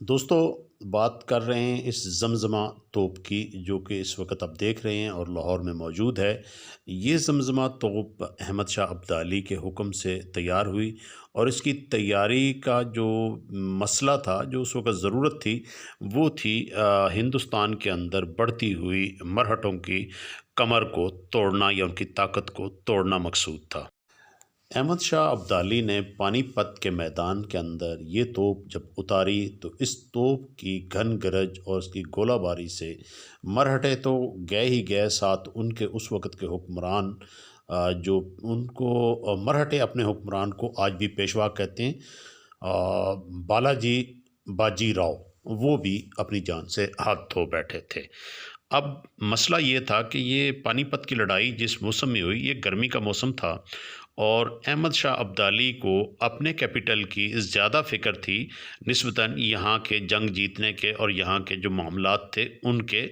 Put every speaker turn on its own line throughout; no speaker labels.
دوستو، بات کر رہے ہیں اس زمزمہ توپ کی، جو کہ اس وقت آپ دیکھ رہے ہیں اور لاہور میں موجود ہے۔ یہ زمزمہ توپ احمد شاہ ابدالی کے حکم سے تیار ہوئی، اور اس کی تیاری کا جو مسئلہ تھا، جو اس وقت ضرورت تھی، وہ تھی ہندوستان کے اندر بڑھتی ہوئی مرہٹوں کی کمر کو توڑنا، یا ان کی طاقت کو توڑنا مقصود تھا۔ احمد شاہ ابدالی نے پانی پت کے میدان کے اندر یہ توپ جب اتاری، تو اس توپ کی گھن گرج اور اس کی گولہ باری سے مرہٹے تو گئے ہی گئے، ساتھ ان کے اس وقت کے حکمران، جو ان کو مرہٹے اپنے حکمران کو آج بھی پیشوا کہتے ہیں، بالاجی باجی راؤ، وہ بھی اپنی جان سے ہاتھ دھو بیٹھے تھے۔ اب مسئلہ یہ تھا کہ یہ پانی پت کی لڑائی جس موسم میں ہوئی، یہ گرمی کا موسم تھا، اور احمد شاہ ابدالی کو اپنے کیپٹل کی زیادہ فکر تھی نسبتاً یہاں کے جنگ جیتنے کے اور یہاں کے جو معاملات تھے ان کے۔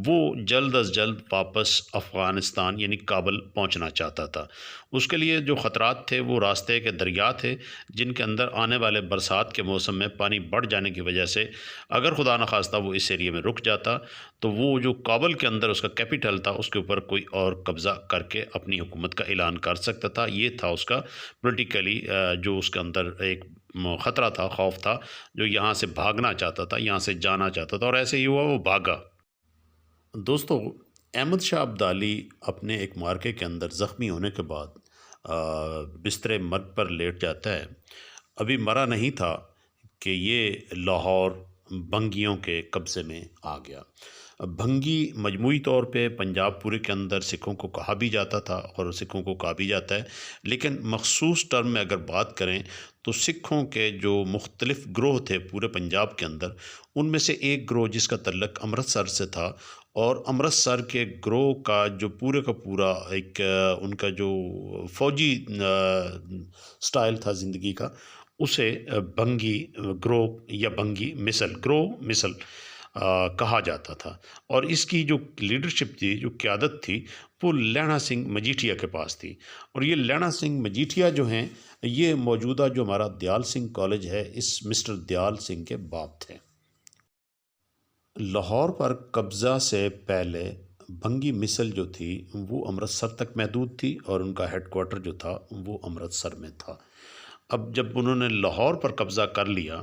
وہ جلد از جلد واپس افغانستان یعنی کابل پہنچنا چاہتا تھا۔ اس کے لیے جو خطرات تھے وہ راستے کے دریا تھے، جن کے اندر آنے والے برسات کے موسم میں پانی بڑھ جانے کی وجہ سے اگر خدا نخواستہ وہ اس ایریے میں رک جاتا، تو وہ جو کابل کے اندر اس کا کیپٹل تھا، اس کے اوپر کوئی اور قبضہ کر کے اپنی حکومت کا اعلان کر سکتا تھا۔ یہ تھا اس کا پولیٹیکلی جو اس کے اندر ایک خطرہ تھا، خوف تھا، جو یہاں سے بھاگنا چاہتا تھا، یہاں سے جانا چاہتا تھا، اور ایسے ہی ہوا، وہ بھاگا۔ دوستو، احمد شاہ ابدالی اپنے ایک معرکے کے اندر زخمی ہونے کے بعد بستر مرگ پر لیٹ جاتا ہے۔ ابھی مرا نہیں تھا کہ یہ لاہور بھنگیوں کے قبضے میں آ گیا۔ بھنگی مجموعی طور پہ پنجاب پورے کے اندر سکھوں کو کہا بھی جاتا تھا، اور سکھوں کو کہا بھی جاتا ہے، لیکن مخصوص ٹرم میں اگر بات کریں تو سکھوں کے جو مختلف گروہ تھے پورے پنجاب کے اندر، ان میں سے ایک گروہ جس کا تعلق امرتسر سے تھا، اور امرتسر کے گروہ کا جو پورے کا پورا ایک ان کا جو فوجی سٹائل تھا زندگی کا، اسے بھنگی گروہ یا بھنگی مثل گروہ مثل کہا جاتا تھا۔ اور اس کی جو لیڈرشپ تھی، جو قیادت تھی، وہ لینا سنگھ مجیٹھیا کے پاس تھی۔ اور یہ لینا سنگھ مجیٹھیا جو ہیں، یہ موجودہ جو ہمارا دیال سنگھ کالج ہے، اس مسٹر دیال سنگھ کے باپ تھے۔ لاہور پر قبضہ سے پہلے بھنگی مثل جو تھی وہ امرتسر تک محدود تھی، اور ان کا ہیڈ کوارٹر جو تھا وہ امرتسر میں تھا۔ اب جب انہوں نے لاہور پر قبضہ کر لیا،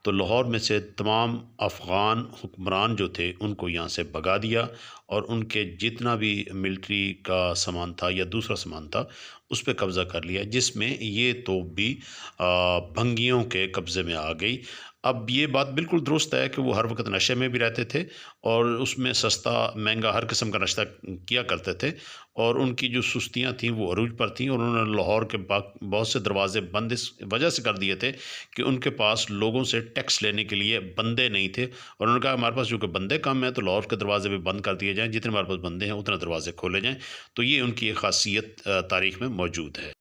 تو لاہور میں سے تمام افغان حکمران جو تھے ان کو یہاں سے بھگا دیا، اور ان کے جتنا بھی ملٹری کا سامان تھا یا دوسرا سامان تھا اس پہ قبضہ کر لیا، جس میں یہ تو بھی بھنگیوں کے قبضے میں آ گئی۔ اب یہ بات بالکل درست ہے کہ وہ ہر وقت نشے میں بھی رہتے تھے، اور اس میں سستا مہنگا ہر قسم کا نشہ کیا کرتے تھے، اور ان کی جو سستیاں تھیں وہ عروج پر تھیں، اور انہوں نے لاہور کے بہت سے دروازے بند اس وجہ سے کر دیے تھے کہ ان کے پاس لوگوں سے ٹیکس لینے کے لیے بندے نہیں تھے، اور انہوں نے کہا ہمارے پاس چونکہ بندے کم ہیں تو لاہور کے دروازے بھی بند کر دیے جائیں، جتنے ہمارے پاس بندے ہیں اتنے دروازے کھولے جائیں۔ تو یہ ان کی ایک خاصیت تاریخ میں موجود ہے۔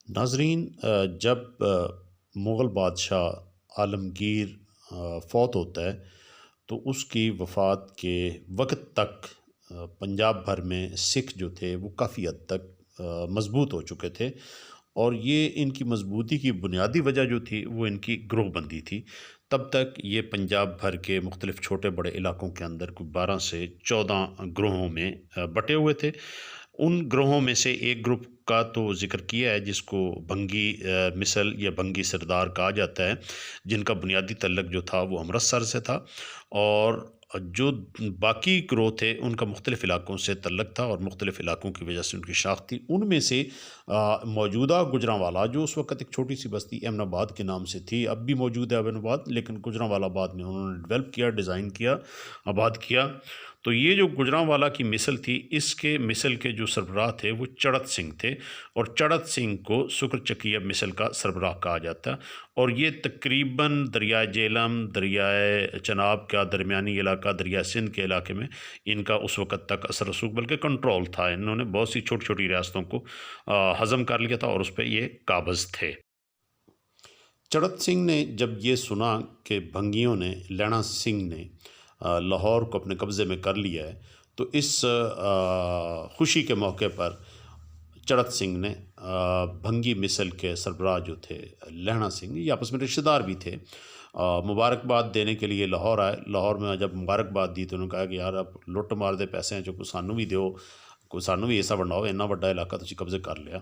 ناظرین، جب مغل بادشاہ عالمگیر فوت ہوتا ہے، تو اس کی وفات کے وقت تک پنجاب بھر میں سکھ جو تھے وہ کافی حد تک مضبوط ہو چکے تھے، اور یہ ان کی مضبوطی کی بنیادی وجہ جو تھی وہ ان کی گروہ بندی تھی۔ تب تک یہ پنجاب بھر کے مختلف چھوٹے بڑے علاقوں کے اندر کوئی 12 سے 14 گروہوں میں بٹے ہوئے تھے۔ ان گروہوں میں سے ایک گروپ کا تو ذکر کیا ہے جس کو بھنگی مثل یا بھنگی سردار کہا جاتا ہے، جن کا بنیادی تعلق جو تھا وہ امرتسر سے تھا، اور جو باقی گروہ تھے ان کا مختلف علاقوں سے تعلق تھا، اور مختلف علاقوں کی وجہ سے ان کی شاخت تھی۔ ان میں سے موجودہ گجرانوالہ، جو اس وقت ایک چھوٹی سی بستی امن آباد کے نام سے تھی، اب بھی موجود ہے امن آباد، لیکن گجرانوالہ آباد میں انہوں نے ڈیولپ کیا، ڈیزائن کیا، آباد کیا۔ تو یہ جو گجرانوالہ کی مثل تھی، اس کے مثل کے جو سربراہ تھے وہ چڑت سنگھ تھے، اور چڑت سنگھ کو سکر چکیہ مثل کا سربراہ کہا جاتا ہے، اور یہ تقریباً دریائے جہلم، دریائے چناب کا درمیانی علاقہ، دریائے سندھ کے علاقے میں ان کا اس وقت تک اثر رسوخ بلکہ کنٹرول تھا۔ انہوں نے بہت سی چھوٹی چھوٹی ریاستوں کو ہضم کر لیا تھا، اور اس پہ یہ قابض تھے۔ چڑت سنگھ نے جب یہ سنا کہ بھنگیوں نے، لینا سنگھ نے لاہور کو اپنے قبضے میں کر لیا ہے، تو اس خوشی کے موقع پر چڑت سنگھ نے بھنگی مثل کے سربراہ جو تھے لہنا سنگھ، یہ آپس میں رشتہ دار بھی تھے، مبارکباد دینے کے لیے لاہور آئے۔ لاہور میں جب مبارکباد دی تو انہوں نے کہا کہ یار اب لٹ مار دے پیسے ہیں جو کوئی سانوں بھی دیو، کوئی سانوں بھی ایسا بناؤ، اتنا بڑا علاقہ تسی قبضے کر لیا۔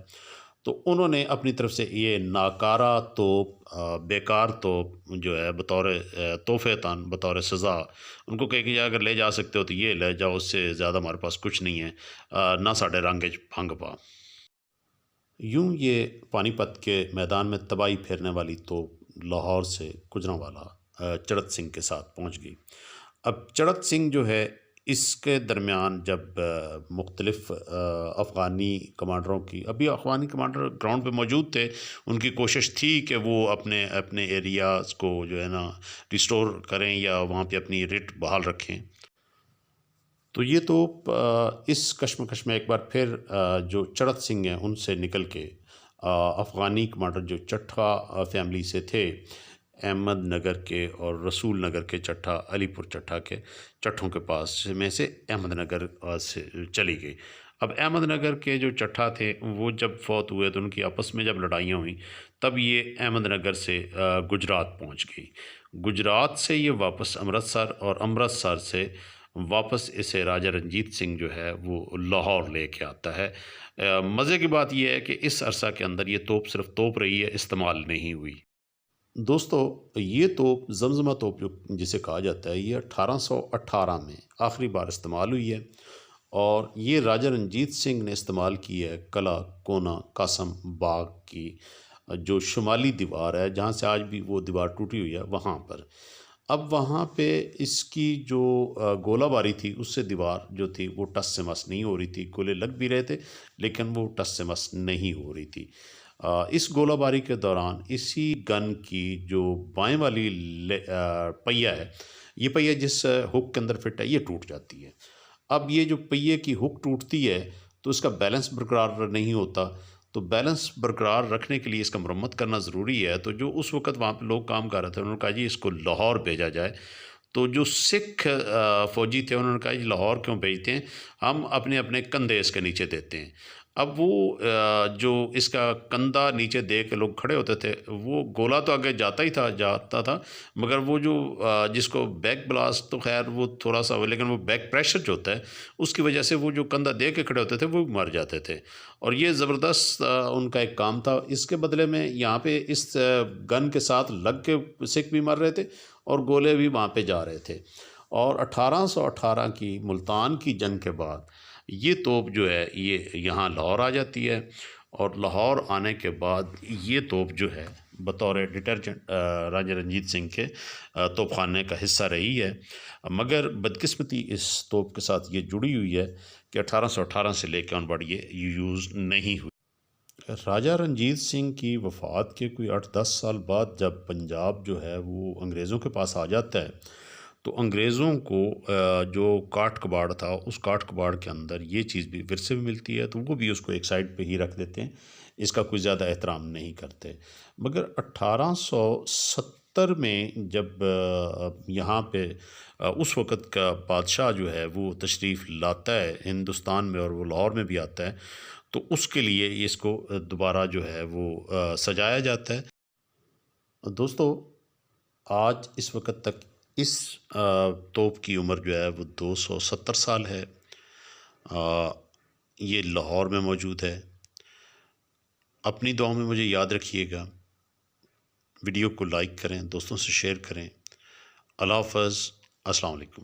تو انہوں نے اپنی طرف سے یہ ناکارہ توپ، بیکار توپ جو ہے بطور تحفے تن، بطور سزا ان کو کہے کہ اگر لے جا سکتے ہو تو یہ لے جاؤ، اس سے زیادہ ہمارے پاس کچھ نہیں ہے، نہ ساڑھے رنگ بھنگ پا۔ یوں یہ پانی پت کے میدان میں تباہی پھیرنے والی توپ لاہور سے گجرانوالہ چڑت سنگھ کے ساتھ پہنچ گئی۔ اب چڑت سنگھ جو ہے اس کے درمیان جب مختلف افغانی کمانڈروں کی، ابھی افغانی کمانڈر گراؤنڈ پہ موجود تھے، ان کی کوشش تھی کہ وہ اپنے ایریاز کو جو ہے نا ریسٹور کریں یا وہاں پہ اپنی رٹ بحال رکھیں، تو یہ توپ اس کشمکش میں ایک بار پھر جو چڑت سنگھ ہیں ان سے نکل کے افغانی کمانڈر جو چٹھا فیملی سے تھے، احمد نگر کے اور رسول نگر کے چٹھا، علی پور چٹھا کے چٹھوں کے پاس میں سے احمد نگر سے چلی گئی۔ اب احمد نگر کے جو چٹھا تھے وہ جب فوت ہوئے تو ان کی آپس میں جب لڑائیاں ہوئیں تب یہ احمد نگر سے گجرات پہنچ گئی۔ گجرات سے یہ واپس امرتسر، اور امرتسر سے واپس اسے راجہ رنجیت سنگھ جو ہے وہ لاہور لے کے آتا ہے۔ مزے کی بات یہ ہے کہ اس عرصہ کے اندر یہ توپ صرف توپ رہی ہے، استعمال نہیں ہوئی۔ دوستو، یہ توپ زمزمہ توپ جسے کہا جاتا ہے، یہ 1818 میں آخری بار استعمال ہوئی ہے، اور یہ راجہ رنجیت سنگھ نے استعمال کی ہے قلعہ کونا قاسم باغ کی جو شمالی دیوار ہے، جہاں سے آج بھی وہ دیوار ٹوٹی ہوئی ہے، وہاں پر۔ اب وہاں پہ اس کی جو گولہ باری تھی اس سے دیوار جو تھی وہ ٹس سے مس نہیں ہو رہی تھی، گولے لگ بھی رہے تھے لیکن وہ ٹس سے مس نہیں ہو رہی تھی۔ اس گولہ باری کے دوران اسی گن کی جو بائیں والی پہیہ ہے، یہ پہیہ جس ہک کے اندر فٹ ہے، یہ ٹوٹ جاتی ہے۔ اب یہ جو پہیے کی ہک ٹوٹتی ہے تو اس کا بیلنس برقرار نہیں ہوتا، تو بیلنس برقرار رکھنے کے لیے اس کا مرمت کرنا ضروری ہے۔ تو جو اس وقت وہاں پہ لوگ کام کر رہے تھے انہوں نے کہا جی اس کو لاہور بھیجا جائے۔ تو جو سکھ فوجی تھے انہوں نے کہا جی لاہور کیوں بھیجتے ہیں، ہم اپنے اپنے کندھے اس کے نیچے دیتے ہیں۔ اب وہ جو اس کا کندھا نیچے دے کے لوگ کھڑے ہوتے تھے، وہ گولا تو آگے جاتا تھا مگر وہ جو جس کو بیک بلاسٹ، تو خیر وہ تھوڑا سا ہو، لیکن وہ بیک پریشر جو ہوتا ہے اس کی وجہ سے وہ جو کندھا دے کے کھڑے ہوتے تھے وہ مر جاتے تھے، اور یہ زبردست ان کا ایک کام تھا۔ اس کے بدلے میں یہاں پہ اس گن کے ساتھ لگ کے سکھ بھی مر رہے تھے اور گولے بھی وہاں پہ جا رہے تھے۔ اور 1818 کی ملتان کی جنگ کے بعد یہ توپ جو ہے یہ یہاں لاہور آ جاتی ہے، اور لاہور آنے کے بعد یہ توپ جو ہے بطور ڈٹرجنٹ راجہ رنجیت سنگھ کے توپ خانے کا حصہ رہی ہے، مگر بدقسمتی اس توپ کے ساتھ یہ جڑی ہوئی ہے کہ 1818 سے لے کے ان بڑھ یہ یوز نہیں ہوئی۔ راجہ رنجیت سنگھ کی وفات کے کوئی 8-10 سال بعد جب پنجاب جو ہے وہ انگریزوں کے پاس آ جاتا ہے تو انگریزوں کو جو کاٹ کباڑ تھا اس کاٹ کباڑ کے اندر یہ چیز بھی ورثے بھی ملتی ہے، تو وہ بھی اس کو ایک سائڈ پہ ہی رکھ دیتے ہیں، اس کا کوئی زیادہ احترام نہیں کرتے۔ مگر 1870 میں جب یہاں پہ اس وقت کا بادشاہ جو ہے وہ تشریف لاتا ہے ہندوستان میں، اور وہ لاہور میں بھی آتا ہے، تو اس کے لیے اس کو دوبارہ جو ہے وہ سجایا جاتا ہے۔ دوستو، آج اس وقت تک اس توپ کی عمر جو ہے وہ 270 سال ہے۔ یہ لاہور میں موجود ہے۔ اپنی دعاؤں میں مجھے یاد رکھیے گا، ویڈیو کو لائک کریں، دوستوں سے شیئر کریں۔ اللہ حافظ، السلام علیکم۔